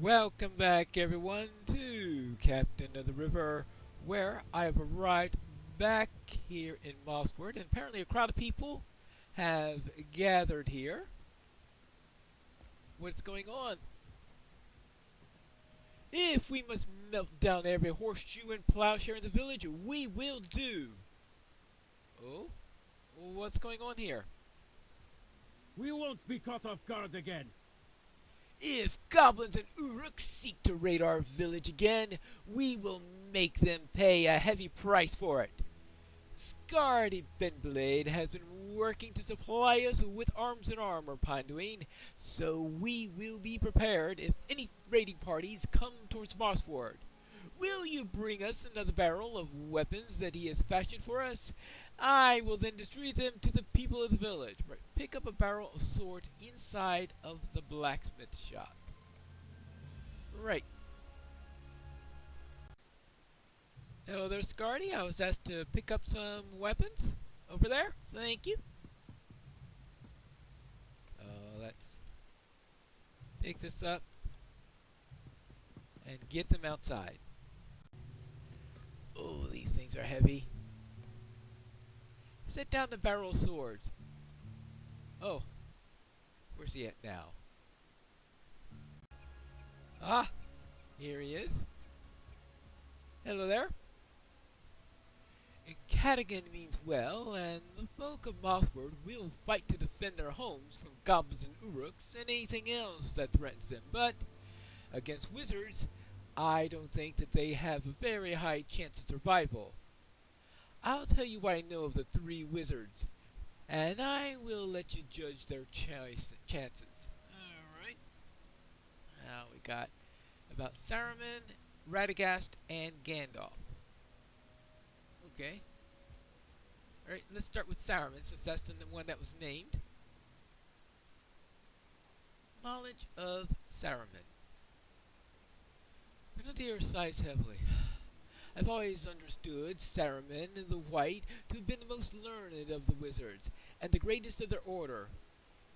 Welcome back, everyone, to Captain of the River, where I have arrived back here in Mossford, and apparently a crowd of people have gathered here. What's going on? If we must melt down every horseshoe and plowshare in the village, we will do. Oh? What's going on here? We won't be caught off guard again. If goblins and uruks seek to raid our village again, we will make them pay a heavy price for it. Scardy Benblade has been working to supply us with arms and armor, Pinduine, so we will be prepared if any raiding parties come towards Mossford. Will you bring us another barrel of weapons that he has fashioned for us? I will then distribute them to the people of the village. Pick up a barrel of swords inside of the blacksmith shop. Right. Hello there, Scardy. I was asked to pick up some weapons over there. Thank you. Let's pick this up and get them outside. Oh, these things are heavy. Set down the barrel of swords. Oh, where's he at now? Ah, here he is. Hello there. And Cadigan means well, and the folk of Mossford will fight to defend their homes from goblins and uruks and anything else that threatens them. But against wizards, I don't think that they have a very high chance of survival. I'll tell you what I know of the three wizards, and I will let you judge their chances. Alright. Now we got about Saruman, Radagast, and Gandalf. Okay. Alright, let's start with Saruman, since that's the one that was named. Knowledge of Saruman. Grenadier sighs heavily. I've always understood Saruman the White to have been the most learned of the wizards, and the greatest of their order.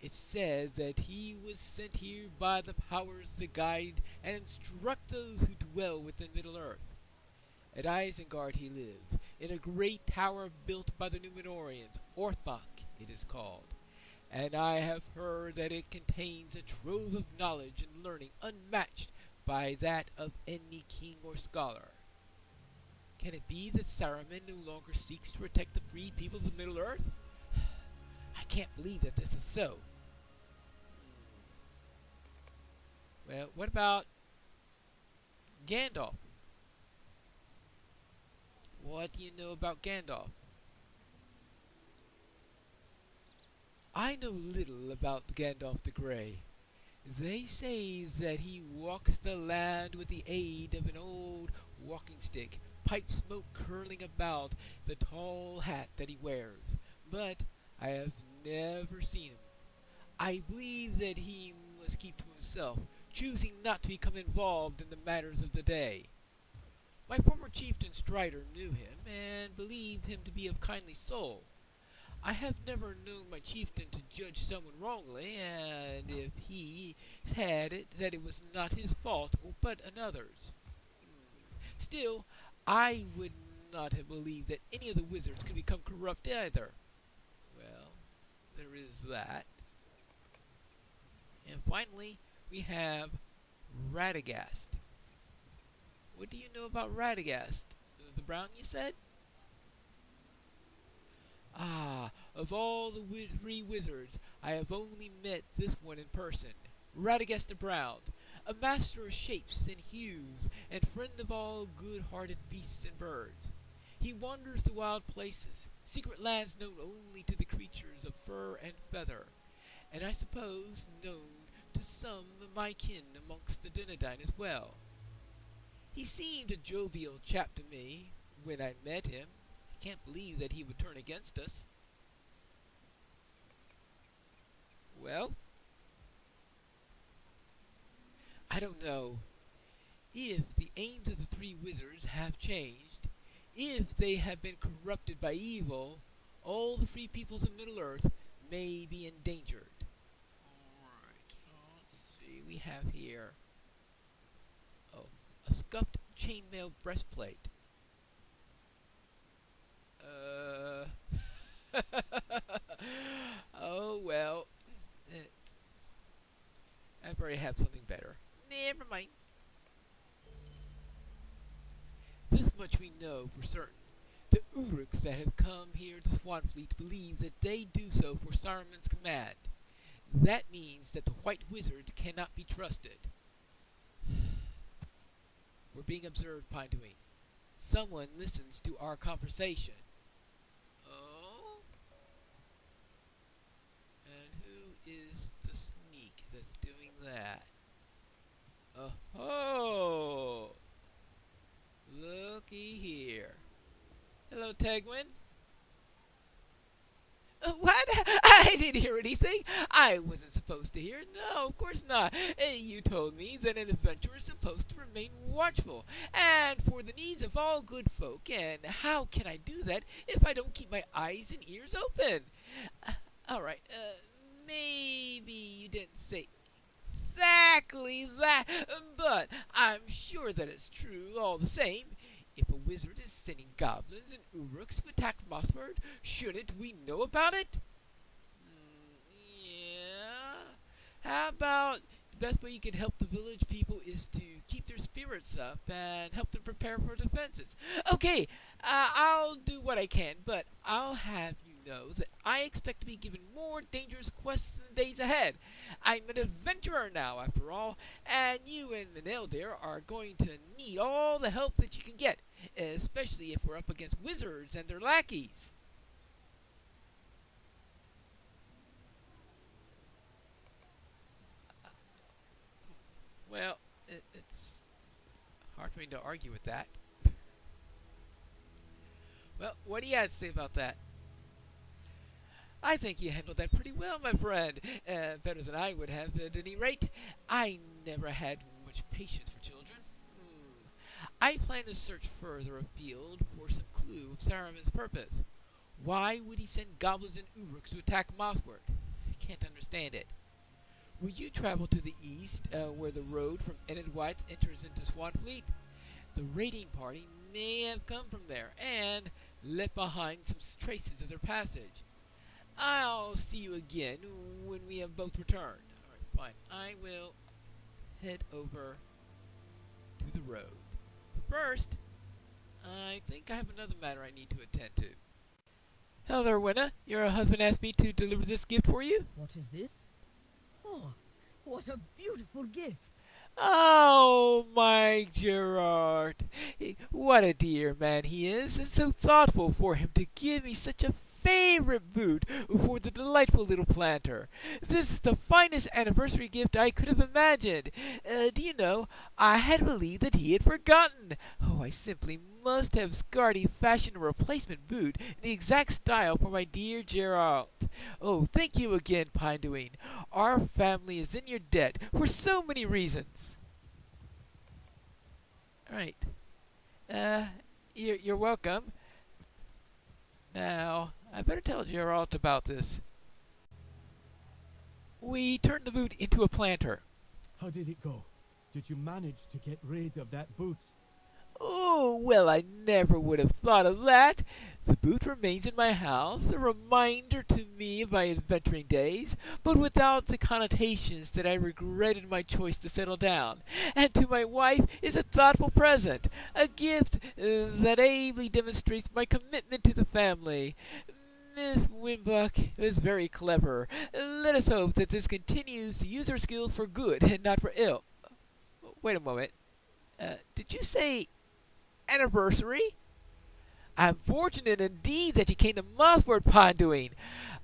It's said that he was sent here by the powers to guide and instruct those who dwell within Middle-earth. At Isengard he lives, in a great tower built by the Númenóreans, Orthanc it is called, and I have heard that it contains a trove of knowledge and learning unmatched by that of any king or scholar. Can it be that Saruman no longer seeks to protect the free peoples of Middle-earth? I can't believe that this is so. Well, what about Gandalf? What do you know about Gandalf? I know little about Gandalf the Grey. They say that he walks the land with the aid of an old walking stick, pipe smoke curling about the tall hat that he wears, but I have never seen him. I believe that he must keep to himself, choosing not to become involved in the matters of the day. My former chieftain Strider knew him, and believed him to be of kindly soul. I have never known my chieftain to judge someone wrongly, and if he had it, that it was not his fault, but another's. Still, I would not have believed that any of the wizards could become corrupt either. Well, there is that. And finally, we have Radagast. What do you know about Radagast? The brown, you said? Ah, of all the three wizards, I have only met this one in person, Radagast the Brown, a master of shapes and hues, and friend of all good-hearted beasts and birds. He wanders to wild places, secret lands known only to the creatures of fur and feather, and I suppose known to some of my kin amongst the Dunedain as well. He seemed a jovial chap to me when I met him. I can't believe that he would turn against us. Well, I don't know. If the aims of the three wizards have changed, if they have been corrupted by evil, all the free peoples of Middle-earth may be endangered. Alright, so let's see, we have here scuffed chainmail breastplate. Uh. Oh well. eh, I probably have something better. Never mind. This much we know for certain. The Uruks that have come here to Swanfleet believe that they do so for Saruman's command. That means that the White Wizard cannot be trusted. We're being observed, Pinduine. Someone listens to our conversation. Oh? And who is the sneak that's doing that? Oh! Looky here. Hello, Tegwin. What? I didn't hear anything. I wasn't supposed to hear. No, of course not. You told me that an adventurer is supposed to remain watchful and for the needs of all good folk. And how can I do that if I don't keep my eyes and ears open? All right. Maybe you didn't say exactly that, but I'm sure that it's true all the same. If a wizard is sending goblins and uruks to attack Mossford, shouldn't we know about it? Yeah. How about the best way you can help the village people is to keep their spirits up and help them prepare for defenses? Okay, I'll do what I can, but I'll have you know that I expect to be given more dangerous quests in the days ahead. I'm an adventurer now, after all, and you and the Elder are going to need all the help that you can get, especially if we're up against wizards and their lackeys. Well, it's hard for me to argue with that. Well, what do you have to say about that? I think you handled that pretty well, my friend. Better than I would have, at any rate. I never had much patience for children. I plan to search further afield for some clue of Saruman's purpose. Why would he send goblins and uruks to attack Mossford? I can't understand it. Will you travel to the east, where the road from Enid enters into Swanfleet? The raiding party may have come from there, and left behind some traces of their passage. I'll see you again when we have both returned. Alright, fine. I will head over to the road. First, I think I have another matter I need to attend to. Hello there, Winna. Your husband asked me to deliver this gift for you. What is this? Oh, what a beautiful gift! Oh, my Gerard. What a dear man he is, and so thoughtful for him to give me such a favorite boot for the delightful little planter. This is the finest anniversary gift I could have imagined. Do you know, I had believed that he had forgotten. Oh, I simply must have Scardy fashioned a replacement boot in the exact style for my dear Gerald. Oh, thank you again, Pinduine. Our family is in your debt for so many reasons. All right. You're welcome. Now, I better tell Geralt about this. We turned the boot into a planter. How did it go? Did you manage to get rid of that boot? Oh, well, I never would have thought of that. The boot remains in my house, a reminder to me of my adventuring days, but without the connotations that I regretted my choice to settle down. And to my wife is a thoughtful present, a gift that ably demonstrates my commitment to the family. Miss Winbuck is very clever. Let us hope that this continues to use her skills for good and not for ill. Wait a moment. Did you say anniversary? I'm fortunate indeed that you came to Mossford, Pinduine.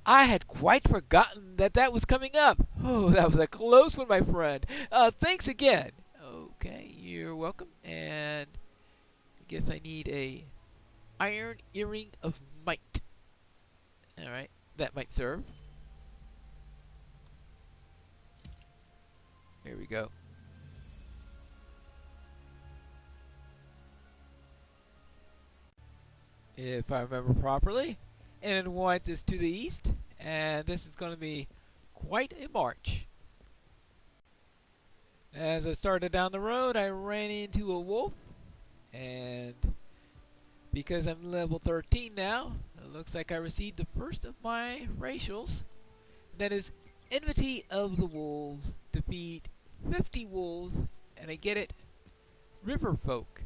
I had quite forgotten that that was coming up. Oh, that was a close one, my friend. Thanks again. Okay, you're welcome. And I guess I need a iron earring of might. All right, that might serve. Here we go. If I remember properly. And want this to the east. And this is going to be quite a march. As I started down the road, I ran into a wolf, and because I'm level 13 now, it looks like I received the first of my racials. That is Enmity of the Wolves. Defeat 50 wolves, and I get it, river folk.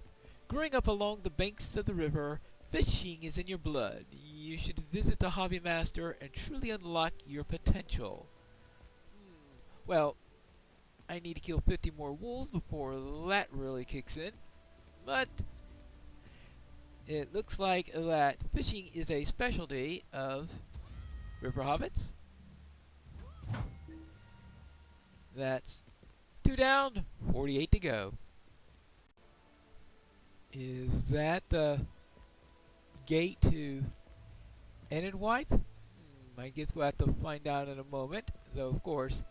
Growing up along the banks of the river, fishing is in your blood. You should visit the hobby master and truly unlock your potential. Well, I need to kill 50 more wolves before that really kicks in. But it looks like that fishing is a specialty of River Hobbits. That's 2 down, 48 to go. Is that the gate to Enidwythe? I guess we'll have to find out in a moment. Though, of course,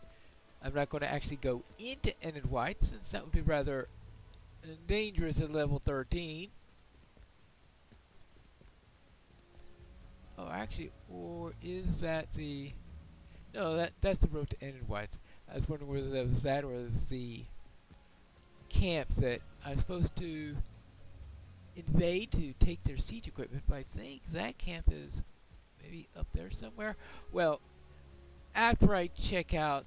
I'm not going to actually go into Enidwythe, since that would be rather dangerous at level 13. Oh, actually, or is that the... No, that's the road to Enidwythe. I was wondering whether that was that or was the camp that I was supposed to invade to take their siege equipment, but I think that camp is maybe up there somewhere. Well, after I check out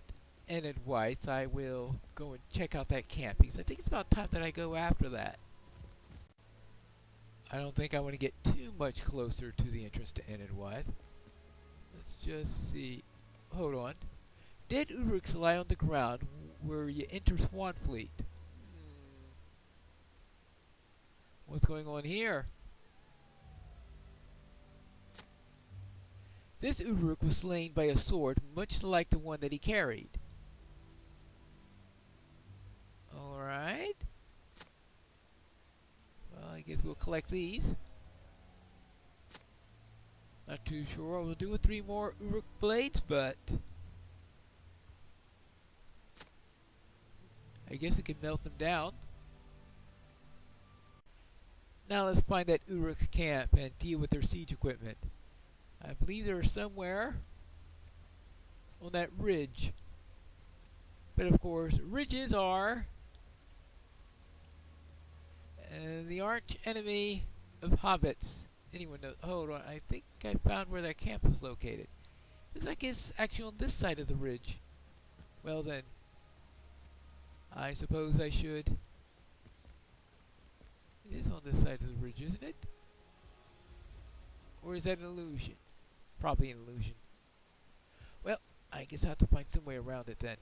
Enidwythe, I will go and check out that camp, because I think it's about time that I go after that. I don't think I want to get too much closer to the entrance to Enidwythe. Let's just see. Hold on. Dead Uruks lie on the ground where you enter Swanfleet. What's going on here? This Uruk was slain by a sword much like the one that he carried. Alright. Well, I guess we'll collect these. Not too sure what we'll do with 3 more Uruk blades, but I guess we can melt them down. Now let's find that Uruk camp and deal with their siege equipment. I believe they're somewhere on that ridge. But of course, ridges are the arch enemy of hobbits. Anyone knows? Hold on, I think I found where that camp is located. Looks like it's actually on this side of the ridge. Well then, I suppose I should. It is on this side of the ridge, isn't it? Or is that an illusion? Probably an illusion. Well, I guess I have to find some way around it then.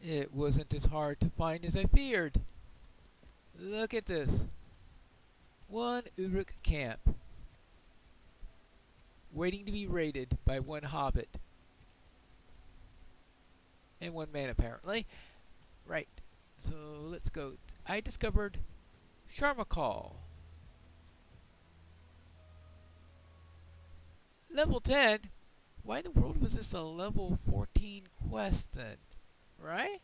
It wasn't as hard to find as I feared. Look at this. 1 Uruk camp. Waiting to be raided by 1 hobbit. And 1 man apparently. Right. So let's go. I discovered Sharmakal. Level 10? Why in the world was this a level 14 quest then? Right?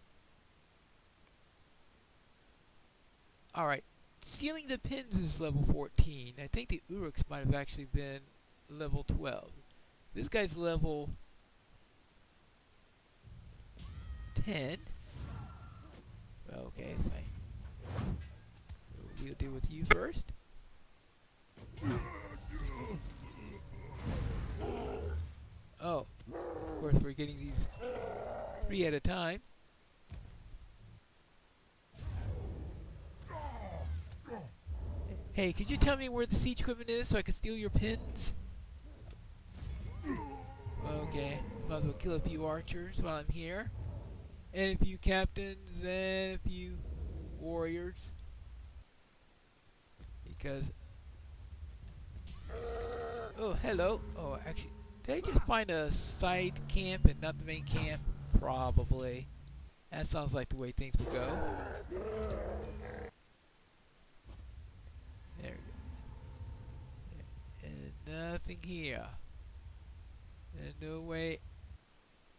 Alright. Stealing the pins is level 14. I think the Uruks might have actually been level 12. This guy's level 10. Okay, fine. We'll deal with you first. Oh, of course we're getting these 3 at a time. Hey, could you tell me where the siege equipment is so I can steal your pins? Okay, might as well kill a few archers while I'm here. And a few captains and a few warriors. Because... Oh, hello. Oh, actually, did I just find a side camp and not the main camp? Probably. That sounds like the way things will go. There we go. And nothing here. And no way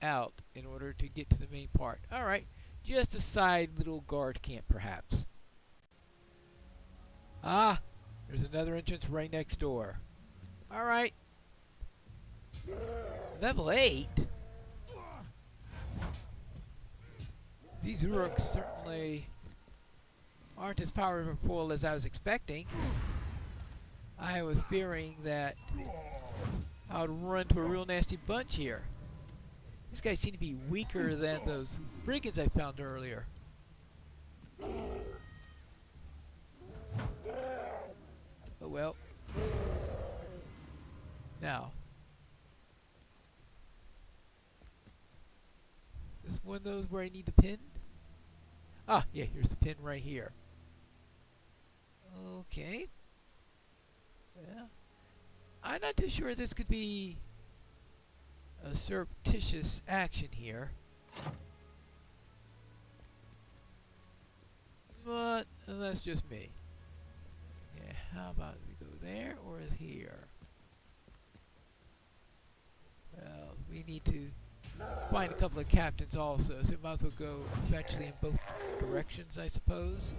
out in order to get to the main part. Alright, just a side little guard camp perhaps. Ah, there's another entrance right next door. Alright. Level 8? These Uruks certainly aren't as powerful as I was expecting. I was fearing that I would run into a real nasty bunch here. These guys seem to be weaker than those brigands I found earlier. Oh well. Now, is this one of those where I need the pin? Ah, yeah, here's the pin right here. Okay. Well, I'm not too sure this could be a surreptitious action here. But that's just me. Yeah, how about we go there or here? Well, we need to find a couple of captains also, so we might as well go eventually in both directions, I suppose.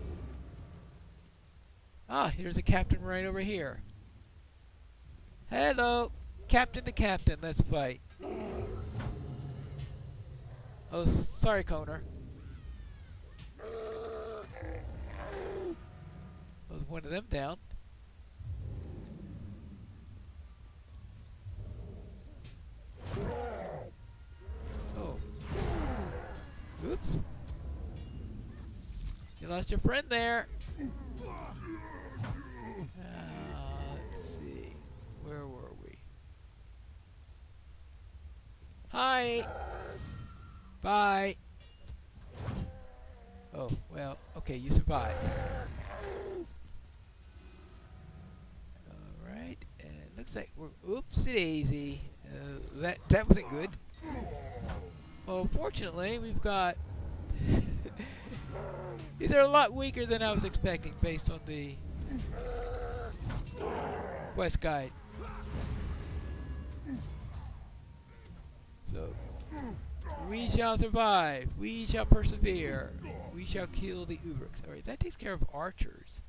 Ah, here's a captain right over here. Hello! Captain to captain, let's fight. Oh, sorry, Koner. Was one of them down? Oh. Oops. You lost your friend there. Let's see. Where were we? Hi! Bye! Oh, well, okay, you survived. Alright, and it looks like we're... Oopsie-daisy. That wasn't good. Well, fortunately, we've got... These are a lot weaker than I was expecting based on the quest guide. So, we shall survive. We shall persevere. We shall kill the Uruks. Alright, that takes care of archers.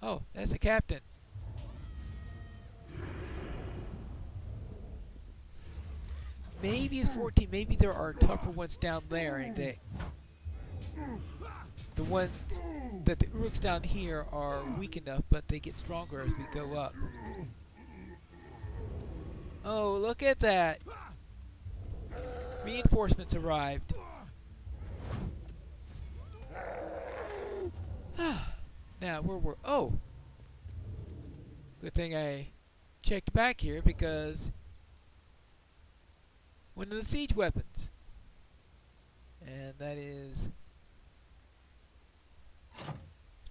Oh, that's the captain. Maybe it's 14. Maybe there are tougher ones down there, and the ones that the Uruks down here are weak enough, but they get stronger as we go up. Oh, look at that! Reinforcements arrived. Now, where were... Oh! Good thing I checked back here, because... one of the siege weapons. And that is...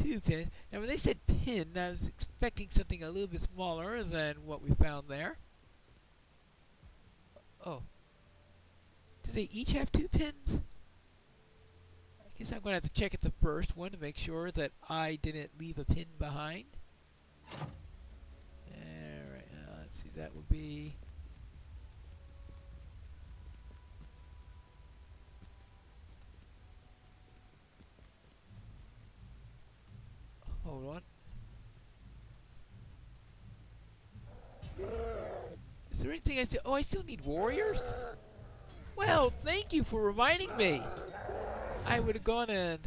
2 pins. Now, when they said pin, I was expecting something a little bit smaller than what we found there. Oh. Do they each have 2 pins? I guess I'm going to have to check at the first one to make sure that I didn't leave a pin behind. Alright, let's see, that would be... Hold on. Is there anything I still... Oh, I still need warriors? Well, thank you for reminding me. I would have gone and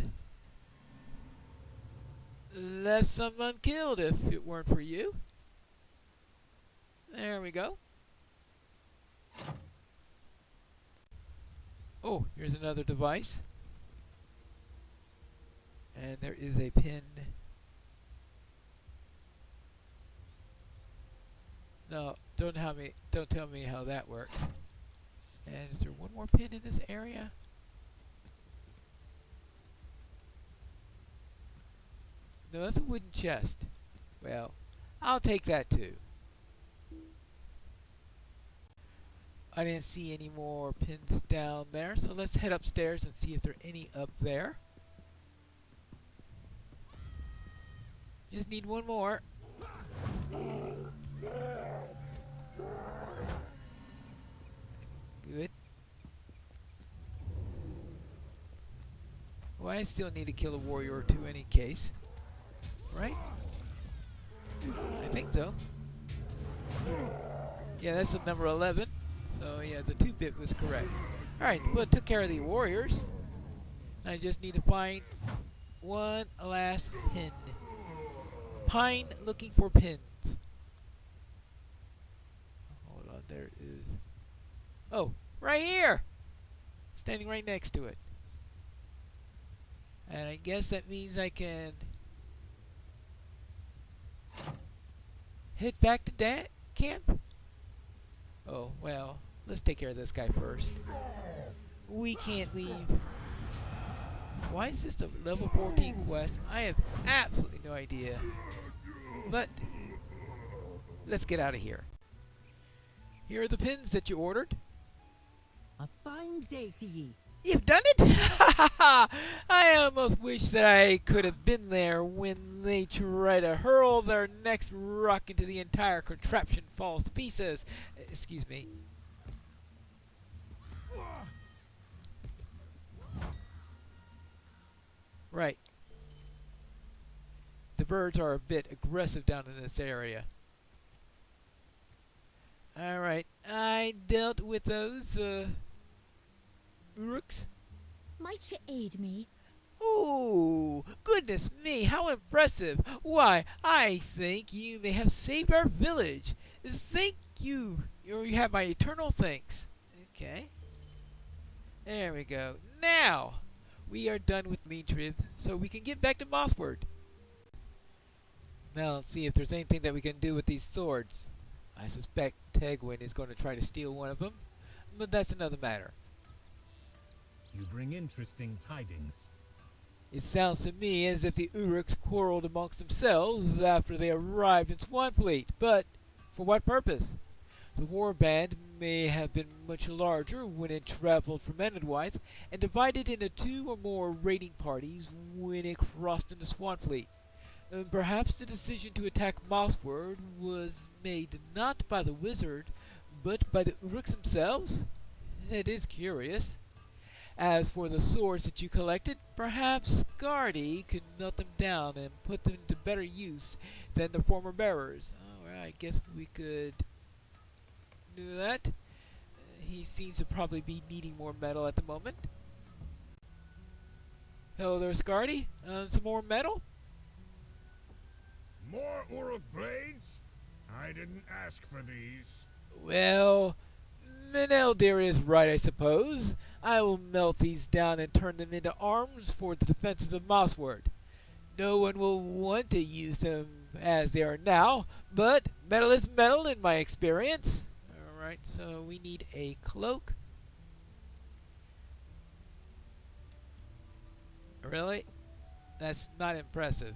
left someone killed if it weren't for you. There we go. Oh, here's another device. And there is a pin. No, don't tell me how that works. And is there one more pin in this area? No, that's a wooden chest. Well, I'll take that too. I didn't see any more pins down there, so let's head upstairs and see if there are any up there. Just need one more. Good. Well, I still need to kill a warrior or two in any case. Right? I think so. Yeah, that's the number 11. So yeah, the 2-bit was correct. Alright, well, took care of the warriors. I just need to find one last pin. Pine looking for pins. Hold on, there is... Oh, right here! Standing right next to it. And I guess that means I can head back to camp? Oh, well, let's take care of this guy first. We can't leave. Why is this a level 14 quest? I have absolutely no idea. But, let's get out of here. Here are the pins that you ordered. A fine day to ye. You've done it? I almost wish that I could have been there when they try to hurl their next rock into the entire contraption falls to pieces. Excuse me. Right. The birds are a bit aggressive down in this area. Alright, I dealt with those, Uruks. Might you aid me? Ooh, goodness me, how impressive! Why, I think you may have saved our village. Thank you. You have my eternal thanks. Okay. There we go. Now, we are done with Lean Trib, so we can get back to Mossward. Now let's see if there's anything that we can do with these swords. I suspect Tegwin is going to try to steal one of them, but that's another matter. You bring interesting tidings. It sounds to me as if the Uruks quarreled amongst themselves after they arrived in Swanfleet, but for what purpose? The warband may have been much larger when it traveled from Enedwythe, and divided into 2 or more raiding parties when it crossed into Swanfleet. Perhaps the decision to attack Mossward was made not by the wizard, but by the Uruks themselves? It is curious. As for the swords that you collected, perhaps Gardy could melt them down and put them to better use than the former bearers. Alright, I guess we could do that. He seems to probably be needing more metal at the moment. Hello there, Scardy. Some more metal? More Uruk blades? I didn't ask for these. Well, Meneldir is right, I suppose. I will melt these down and turn them into arms for the defenses of Mossward. No one will want to use them as they are now, but metal is metal in my experience. Alright, so we need a cloak. Really? That's not impressive.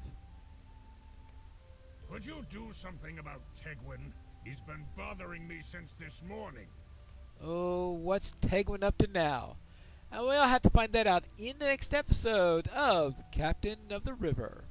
Could you do something about Tegwin? He's been bothering me since this morning. Oh, what's Tegwin up to now? We'll have to find that out in the next episode of Captain of the River.